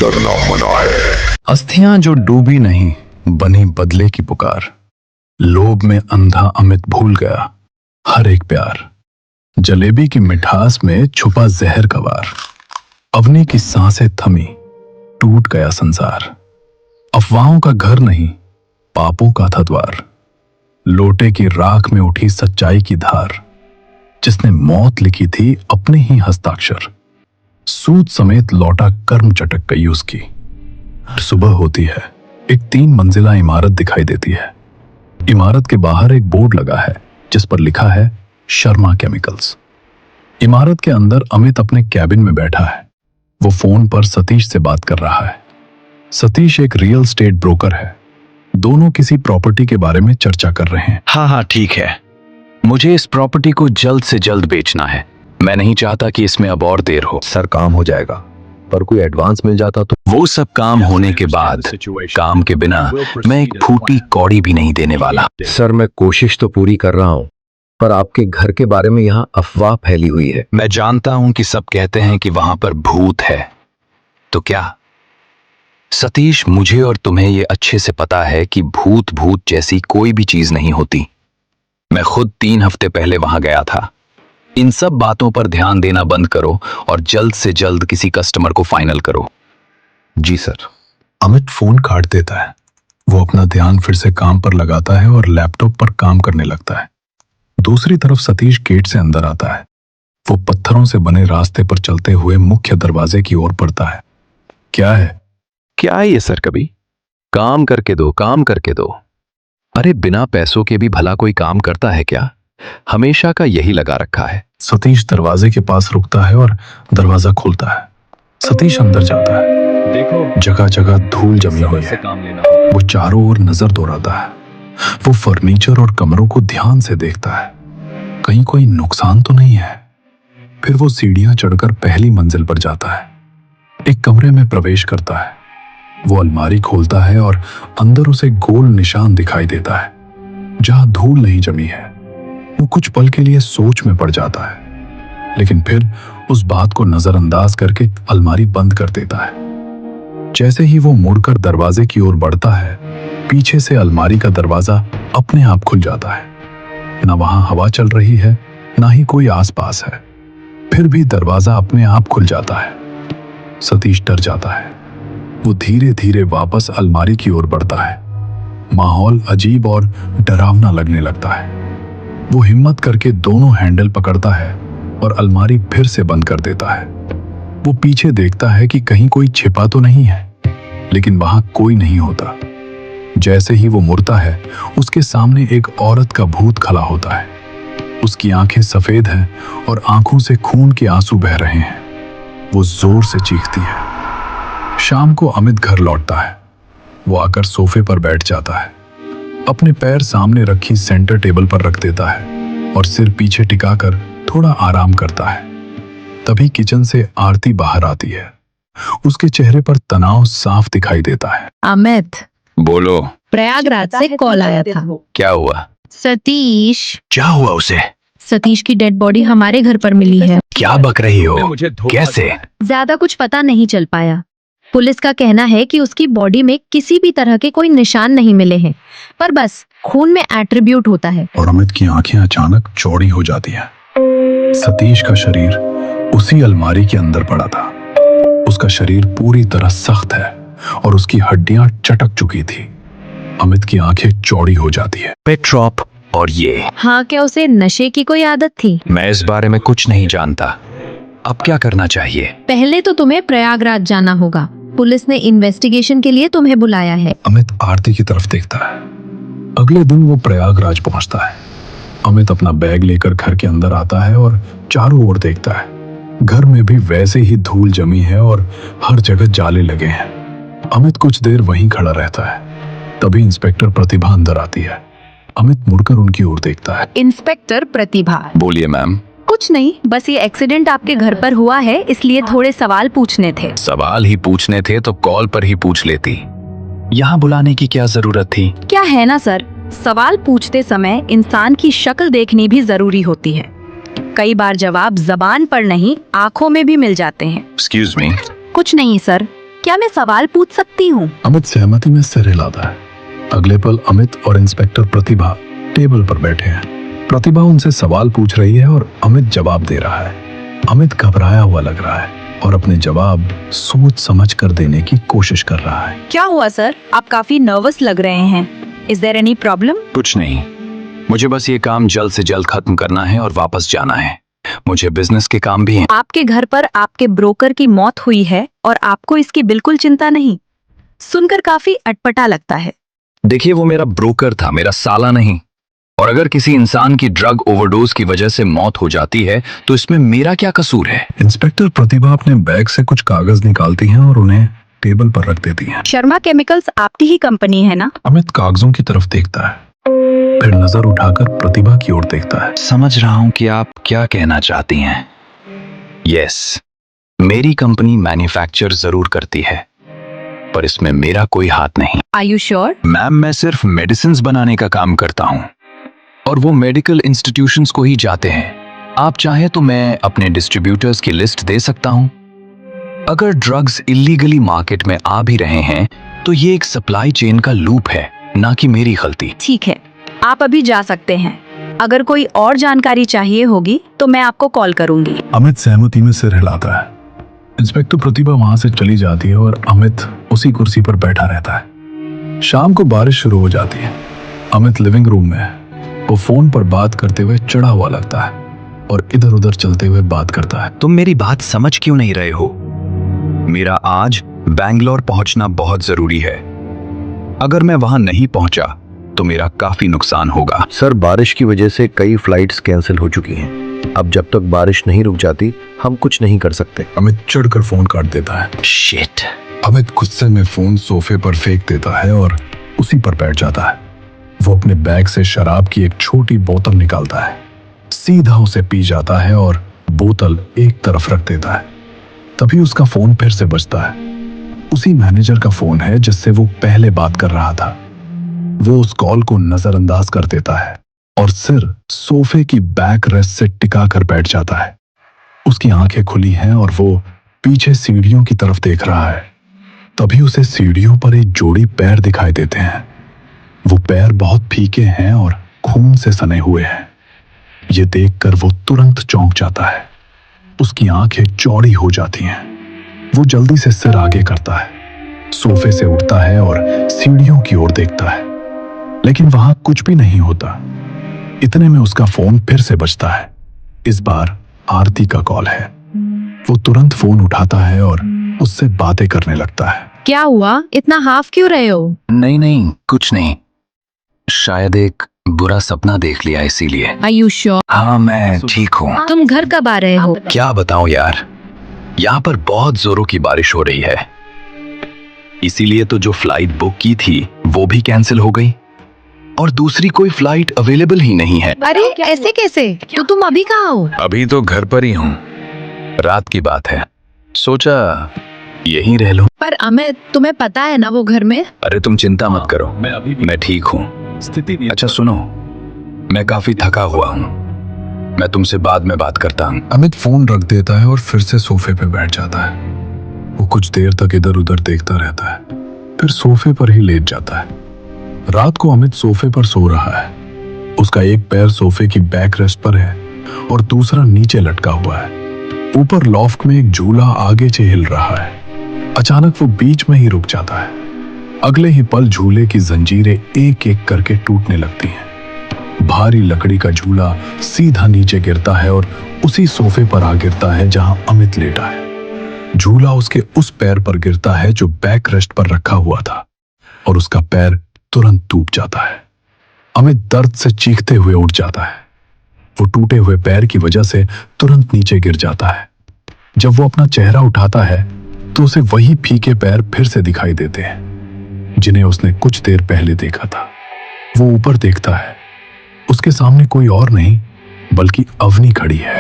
डरना मना है। अस्थियां जो डूबी नहीं, बनी बदले की पुकार। लोभ में अंधा अमित भूल गया हर एक प्यार। जलेबी की मिठास में छुपा जहर का वार। अवनी की सांसें थमी, टूट गया संसार। अफवाहों का घर नहीं, पापों का था द्वार। लोटे की राख में उठी सच्चाई की धार। जिसने मौत लिखी थी अपने ही हस्ताक्षर, सूद समेत लौटा कर्म चटक गई उसकी। सुबह होती है, एक 3 मंजिला इमारत दिखाई देती है। इमारत के बाहर एक बोर्ड लगा है जिस पर लिखा है शर्मा केमिकल्स। इमारत के अंदर अमित अपने कैबिन में बैठा है। वो फोन पर सतीश से बात कर रहा है। सतीश एक रियल एस्टेट ब्रोकर है। दोनों किसी प्रॉपर्टी के बारे में चर्चा कर रहे हैं। हाँ ठीक है, मुझे इस प्रॉपर्टी को जल्द से जल्द बेचना है। मैं नहीं चाहता कि इसमें अब और देर हो। सर काम हो जाएगा, पर कोई एडवांस मिल जाता तो। वो सब काम होने के बाद, काम के बिना मैं एक फूटी कौड़ी भी नहीं देने वाला। सर मैं कोशिश तो पूरी कर रहा हूँ, पर आपके घर के बारे में यहाँ अफवाह फैली हुई है। मैं जानता हूं कि सब कहते हैं कि वहां पर भूत है, तो क्या सतीश, मुझे और तुम्हें ये अच्छे से पता है कि भूत भूत जैसी कोई भी चीज नहीं होती। मैं खुद 3 हफ्ते पहले वहां गया था। इन सब बातों पर ध्यान देना बंद करो और जल्द से जल्द किसी कस्टमर को फाइनल करो। जी सर। अमित फोन काट देता है। वो अपना ध्यान फिर से काम पर लगाता है और लैपटॉप पर काम करने लगता है। दूसरी तरफ सतीश गेट से अंदर आता है। वो पत्थरों से बने रास्ते पर चलते हुए मुख्य दरवाजे की ओर बढ़ता है। क्या है? क्या है ये सर? कभी काम करके दो, काम करके दो। अरे बिना पैसों के भी भला कोई काम करता है क्या? हमेशा का यही लगा रखा है। सतीश दरवाजे के पास रुकता है और दरवाजा खुलता है। सतीश अंदर जाता है। देखो, जगह जगह धूल जमी हुई है। वो चारों ओर नजर दौड़ाता है। वो फर्नीचर और कमरों को ध्यान से देखता है, कहीं कोई नुकसान तो नहीं है। फिर वो सीढ़ियां चढ़कर पहली मंजिल पर जाता है। एक कमरे में प्रवेश करता है। वो अलमारी खोलता है और अंदर उसे गोल निशान दिखाई देता है जहां धूल नहीं जमी है। वो कुछ पल के लिए सोच में पड़ जाता है, लेकिन फिर उस बात को नजरअंदाज करके अलमारी बंद कर देता है। जैसे ही वो मुड़कर दरवाजे की ओर बढ़ता है, पीछे से अलमारी का दरवाजा अपने आप खुल जाता है। ना वहां हवा चल रही है, ना ही कोई आसपास है। फिर भी दरवाजा अपने आप खुल जाता है। सतीश डर जाता है। वो धीरे धीरे वापस अलमारी की ओर बढ़ता है। माहौल अजीब और डरावना लगने लगता है। वो हिम्मत करके दोनों हैंडल पकड़ता है और अलमारी फिर से बंद कर देता है। वो पीछे देखता है कि कहीं कोई छिपा तो नहीं है, लेकिन वहां कोई नहीं होता। जैसे ही वो मुड़ता है, उसके सामने एक औरत का भूत खड़ा होता है। उसकी आंखें सफेद हैं और आंखों से खून के आंसू बह रहे हैं। वो जोर से चीखती है। शाम को अमित घर लौटता है। वो आकर सोफे पर बैठ जाता है, अपने पैर सामने रखी सेंटर टेबल पर रख देता है और सिर पीछे टिकाकर थोड़ा आराम करता है। तभी किचन से आरती बाहर आती है। उसके चेहरे पर तनाव साफ दिखाई देता है। अमित, बोलो। प्रयागराज से कॉल आया था। क्या हुआ? सतीश क्या हुआ उसे? सतीश की डेड बॉडी हमारे घर पर मिली है। क्या बक रही हो? कैसे? ज्यादा कुछ पता नहीं चल पाया। पुलिस का कहना है कि उसकी बॉडी में किसी भी तरह के कोई निशान नहीं मिले हैं, पर बस खून में एट्रीब्यूट होता है। और अमित की आंखें अचानक चौड़ी हो जाती हैं। सतीश का शरीर उसी अलमारी के अंदर पड़ा था। उसका शरीर पूरी तरह सख्त है और उसकी हड्डियां चटक चुकी थी। अमित की आंखें चौड़ी हो जाती है। पेट्रॉप और ये। हाँ, क्या उसे नशे की कोई आदत थी? मैं इस बारे में कुछ नहीं जानता। अब क्या करना चाहिए? पहले तो तुम्हें प्रयागराज जाना होगा। पुलिस ने इन्वेस्टिगेशन के लिए तुम्हें बुलाया है। अमित आरती की तरफ देखता है। अगले दिन वो प्रयागराज पहुंचता है। अमित अपना बैग लेकर घर के अंदर आता है और चारों ओर देखता है। घर में भी वैसे ही धूल जमी है और हर जगह जाले लगे हैं। अमित कुछ देर वहीं खड़ा रहता है। तभी इंस्पेक्टर प्रतिभा अंदर आती है। अमित मुड़कर उनकी ओर देखता है। इंस्पेक्टर प्रतिभा। बोलिए मैम। कुछ नहीं, बस ये एक्सीडेंट आपके घर पर हुआ है, इसलिए थोड़े सवाल पूछने थे। सवाल ही पूछने थे तो कॉल पर ही पूछ लेती। यहाँ बुलाने की क्या जरूरत थी? क्या है ना सर, सवाल पूछते समय इंसान की शक्ल देखनी भी जरूरी होती है। कई बार जवाब जबान पर नहीं, आंखों में भी मिल जाते हैं। Excuse me. कुछ नहीं सर, क्या मैं सवाल पूछ सकती हूँ? अमित सहमति में सिर हिलाता है। अगले पल अमित और इंस्पेक्टर प्रतिभा टेबल पर बैठे हैं। प्रतिभा उनसे सवाल पूछ रही है और अमित जवाब दे रहा है। अमित घबराया हुआ लग रहा है और अपने जवाब सोच समझ कर देने की कोशिश कर रहा है। क्या हुआ सर? आप काफी नर्वस लग रहे हैं। Is there any problem? कुछ नहीं, मुझे बस ये काम जल्द से जल्द खत्म करना है और वापस जाना है। मुझे बिजनेस के काम भी हैं। आपके घर पर आपके ब्रोकर की मौत हुई है और आपको इसकी बिल्कुल चिंता नहीं। सुनकर काफी अटपटा लगता है। देखिए, वो मेरा ब्रोकर था, मेरा साला नहीं। और अगर किसी इंसान की ड्रग ओवरडोज की वजह से मौत हो जाती है तो इसमें मेरा क्या कसूर है? इंस्पेक्टर प्रतिभा अपने बैग से कुछ कागज निकालती हैं और उन्हें टेबल पर रख देती हैं। शर्मा केमिकल्स आपकी ही कंपनी है ना? अमित कागजों की तरफ देखता है, फिर नजर उठाकर प्रतिभा की ओर देखता है। समझ रहा हूं कि आप क्या कहना चाहती हैं। यस, मेरी कंपनी मैन्युफैक्चर जरूर करती है, पर इसमें मेरा कोई हाथ नहीं। Are you sure? मैम, मैं सिर्फ मेडिसिन्स बनाने का काम करता हूं और वो मेडिकल इंस्टीट्यूशंस को ही जाते हैं। आप चाहे तो मैं अपने डिस्ट्रीब्यूटर्स की लिस्ट दे सकता हूं। अगर ड्रग्स इलीगली मार्केट में आ भी रहे हैं तो ये एक सप्लाई चेन का लूप है, ना कि मेरी गलती। ठीक है, आप अभी जा सकते हैं। अगर कोई और जानकारी चाहिए होगी तो मैं आपको कॉल करूंगी। अमित सहमति में सिर हिलाता है। इंस्पेक्टर प्रतिभा वहां से चली जाती है और अमित उसी कुर्सी पर बैठा रहता है। शाम को बारिश शुरू हो जाती है। अमित लिविंग रूम में है। वो फोन पर बात करते हुए चढ़ा हुआ लगता है और इधर उधर चलते हुए बात करता है। तुम मेरी बात समझ क्यों नहीं रहे हो? मेरा आज बैंगलोर पहुंचना बहुत जरूरी है। अगर मैं वहां नहीं पहुंचा तो मेरा काफी नुकसान होगा। सर, बारिश की वजह से कई फ्लाइट्स कैंसिल हो चुकी हैं। अब जब तक बारिश नहीं रुक जाती हम कुछ नहीं कर सकते। अमित चढ़कर फोन काट देता है। शिट। अमित गुस्से में फोन सोफे पर फेंक देता है और उसी पर बैठ जाता है। वो अपने बैग से शराब की एक छोटी बोतल निकालता है, सीधा उसे पी जाता है और बोतल एक तरफ रख देता है। तभी उसका फोन फिर से बजता है। उसी मैनेजर का फोन है जिससे वो पहले बात कर रहा था। वो उस कॉल को नजरअंदाज कर देता है और सिर सोफे की बैक रेस्ट से टिका कर बैठ जाता है। उसकी आंखें खुली हैं और वो पीछे सीढ़ियों की तरफ देख रहा है। तभी उसे सीढ़ियों पर एक जोड़ी पैर दिखाई देते हैं। वो पैर बहुत फीके हैं और खून से सने हुए हैं। ये देखकर वो तुरंत चौंक जाता है। उसकी आंखें चौड़ी हो जाती हैं। वो जल्दी से सिर आगे करता है, सोफे से उठता है और सीढ़ियों की ओर देखता है, लेकिन वहां कुछ भी नहीं होता। इतने में उसका फोन फिर से बजता है। इस बार आरती का कॉल है। वो तुरंत फोन उठाता है और उससे बातें करने लगता है। क्या हुआ? इतना हाफ क्यों रहे हो? नहीं, कुछ नहीं। शायद एक बुरा सपना देख लिया इसीलिए। Are you sure? हाँ, मैं ठीक हूँ। तुम घर कब आ रहे हो? क्या बताऊं यार, यहाँ पर बहुत जोरों की बारिश हो रही है, इसीलिए तो जो फ्लाइट बुक की थी वो भी कैंसिल हो गई और दूसरी कोई फ्लाइट अवेलेबल ही नहीं है। अरे ऐसे कैसे? तो तुम अभी कहाँ हो? अभी तो घर पर ही हूँ। रात की बात है, सोचा यहीं रह लूं। पर अमित, तुम्हें पता है ना वो घर में? अरे तुम चिंता मत करो, मैं ठीक हूँ। अच्छा सुनो, मैं काफी थका हुआ हूँ, मैं तुमसे बाद में बात करता हूँ। अमित फोन रख देता है और फिर से सोफे पे बैठ जाता है। वो कुछ देर तक इधर उधर देखता रहता है, फिर सोफे पर ही लेट जाता है। रात को अमित सोफे पर सो रहा है। उसका एक पैर सोफे की बैक रेस्ट पर है और दूसरा नीचे लटका हुआ है। ऊपर लॉफ्ट में एक झूला आगे से हिल रहा है। अचानक वो बीच में ही रुक जाता है। अगले ही पल झूले की जंजीरें एक एक करके टूटने लगती हैं। भारी लकड़ी का झूला सीधा नीचे गिरता है और उसी सोफे पर आ गिरता है जहां अमित लेटा है। झूला उसके उस पैर पर गिरता है जो बैक रेस्ट पर रखा हुआ था और उसका पैर तुरंत टूट जाता है। अमित दर्द से चीखते हुए उठ जाता है। वो टूटे हुए पैर की वजह से तुरंत नीचे गिर जाता है। जब वो अपना चेहरा उठाता है तो उसे वही फीके पैर फिर से दिखाई देते हैं जिन्हें उसने कुछ देर पहले देखा था। वो ऊपर देखता है। उसके सामने कोई और नहीं बल्कि अवनी खड़ी है।